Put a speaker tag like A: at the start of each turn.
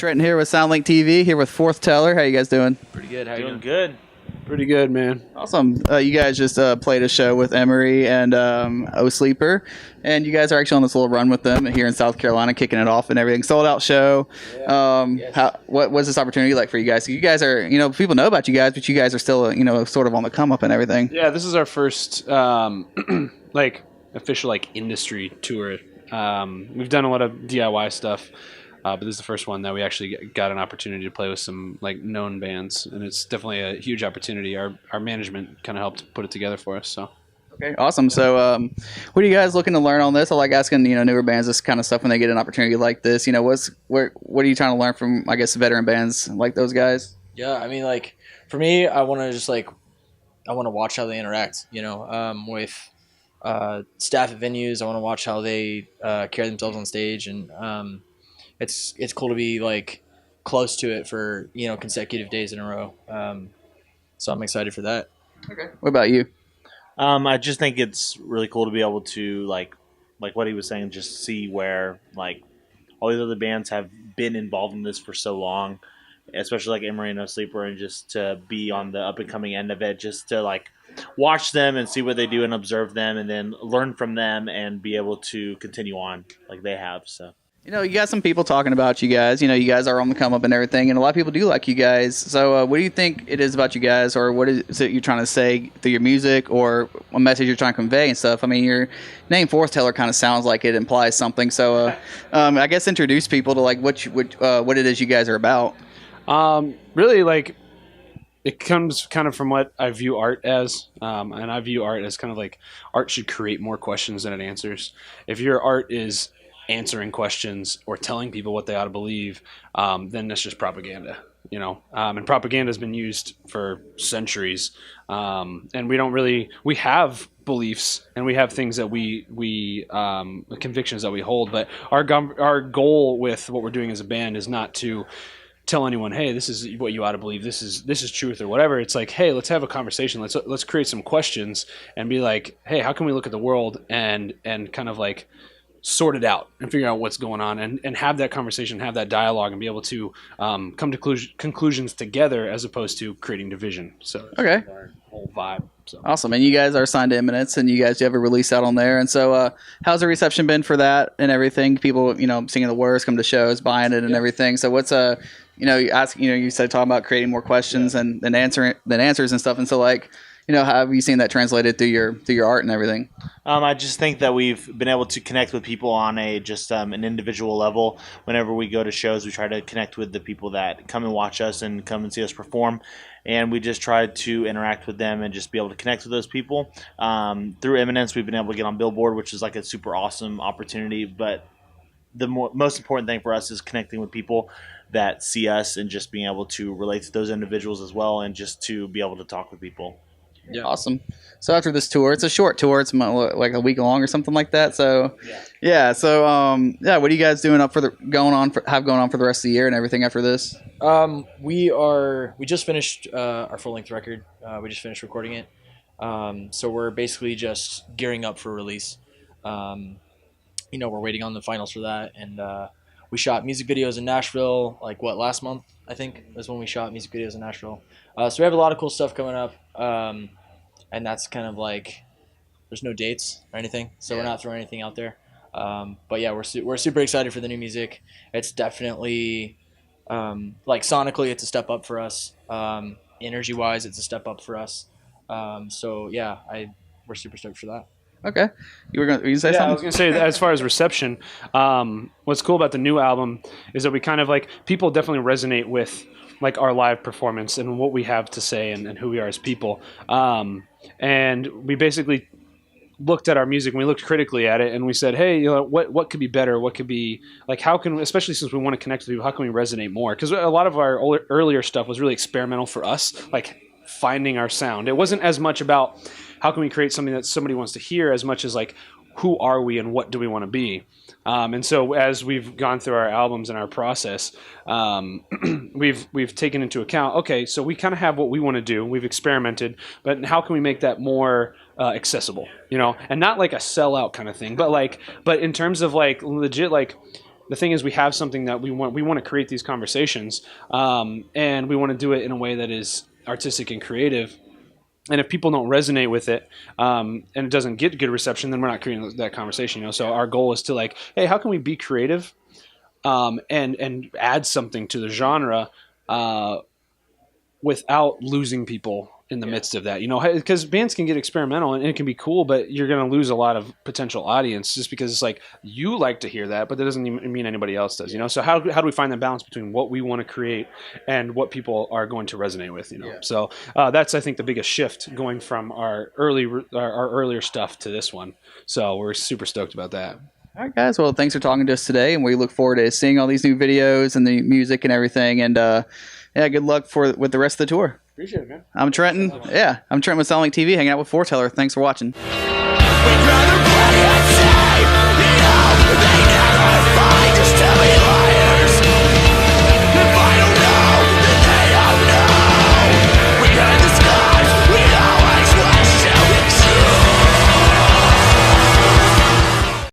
A: Trenton here with SoundlinkTV, here with Forthteller. How you guys doing?
B: Pretty good. How you
C: Doing
B: doing?
C: good.
D: Pretty good, man.
A: Awesome. You guys just played a show with Emery and Oh Sleeper, and you guys are actually on this little run with them here in South Carolina, kicking it off and everything. Sold out show.
B: Yes.
A: What was this opportunity like for you guys? You guys are, people know about you guys, but you guys are still, sort of on the come up and everything.
D: Yeah, this is our first official industry tour. We've done a lot of DIY stuff. But this is the first one that we actually got an opportunity to play with some known bands, and it's definitely a huge opportunity. Our management kind of helped put it together for us. So
A: Okay, awesome. So, what are you guys looking to learn on this? I like asking newer bands this kind of stuff when they get an opportunity like this. What are you trying to learn from veteran bands like those guys?
B: Yeah, I mean, for me, I want to I want to watch how they interact. With staff at venues. I want to watch how they carry themselves on stage, and it's cool to be close to it for consecutive days in a row. So I'm excited for that.
A: Okay. What about you?
C: I just think it's really cool to be able to like what he was saying, just see where all these other bands have been involved in this for so long, especially Emery and Oh Sleeper, and just to be on the up and coming end of it, just to watch them and see what they do and observe them, and then learn from them and be able to continue on like they have. So.
A: You got some people talking about you guys. You guys are on the come up and everything, and a lot of people do like you guys. So what do you think it is about you guys, or what is it you're trying to say through your music, or a message you're trying to convey and stuff? I mean, your name Forthteller kind of sounds like it implies something. So I guess introduce people to what it is you guys are about.
D: really, it comes kind of from what I view art as, and I view art as kind of art should create more questions than it answers. If your art is answering questions or telling people what they ought to believe, then that's just propaganda, and propaganda has been used for centuries. And we have beliefs and we have things that we convictions that we hold, but our goal with what we're doing as a band is not to tell anyone, hey, this is what you ought to believe, this is truth or whatever. It's hey, let's have a conversation, let's create some questions and be hey, how can we look at the world and kind of sort it out and figure out what's going on, and have that conversation, have that dialogue, and be able to come to conclusions together as opposed to creating division. So
A: okay,
D: our whole vibe. So.
A: Awesome. And you guys are signed to Eminence, and you guys have a release out on there. And so how's the reception been for that and everything? People, singing the words, come to shows, buying it and everything. So what's you said talking about creating more questions and answers and stuff. And so how have you seen that translated through your art and everything?
C: I just think that we've been able to connect with people on an individual level. Whenever we go to shows, we try to connect with the people that come and watch us and come and see us perform. And we just try to interact with them and just be able to connect with those people. Through Eminence, we've been able to get on Billboard, which is a super awesome opportunity. But the most important thing for us is connecting with people that see us and just being able to relate to those individuals as well, and just to be able to talk with people.
A: Yeah. Awesome. So after this tour, it's a short tour. It's a week long or something like that. So yeah. So what are you guys doing going on for the rest of the year and everything after this?
B: We just finished our full length record. We just finished recording it. So we're basically just gearing up for release. We're waiting on the finals for that, and we shot music videos in Nashville. Last month I think was when we shot music videos in Nashville. So we have a lot of cool stuff coming up. And that's kind of there's no dates or anything, so we're not throwing anything out there. But yeah, we're super excited for the new music. It's definitely sonically, it's a step up for us. Energy wise, it's a step up for us. So yeah, we're super stoked for that.
A: Okay, were you say something?
D: I was gonna say that as far as reception, what's cool about the new album is that we kind of people definitely resonate with our live performance and what we have to say and who we are as people. And we basically looked at our music and we looked critically at it and we said, hey, what could be better? What could be how can, especially since we want to connect with people, how can we resonate more? Because a lot of our earlier stuff was really experimental for us, finding our sound. It wasn't as much about how can we create something that somebody wants to hear as much as who are we and what do we want to be? And so as we've gone through our albums and our process, we've taken into account, okay, so we kind of have what we want to do. We've experimented, but how can we make that more accessible, and not a sellout kind of thing, but in terms of legit, the thing is, we have something that we want to create these conversations, and we want to do it in a way that is artistic and creative. And if people don't resonate with it, and it doesn't get good reception, then we're not creating that conversation. You know, so our goal is to like, hey, how can we be creative, and add something to the genre, without losing people in the midst of that, you know, because bands can get experimental and it can be cool, but you're going to lose a lot of potential audience just because it's like, you like to hear that, but that doesn't even mean anybody else does, you know? So how do we find that balance between what we want to create and what people are going to resonate with, you know? Yeah. So that's, I think, the biggest shift going from our earlier stuff to this one. So we're super stoked about that.
A: All right, guys. Well, thanks for talking to us today, and we look forward to seeing all these new videos and the music and everything. And yeah, good luck with the rest of the tour.
D: Appreciate it, man.
A: I'm Trenton. Yeah, I'm Trenton with Soundlink TV, hanging out with Forthteller. Thanks for watching.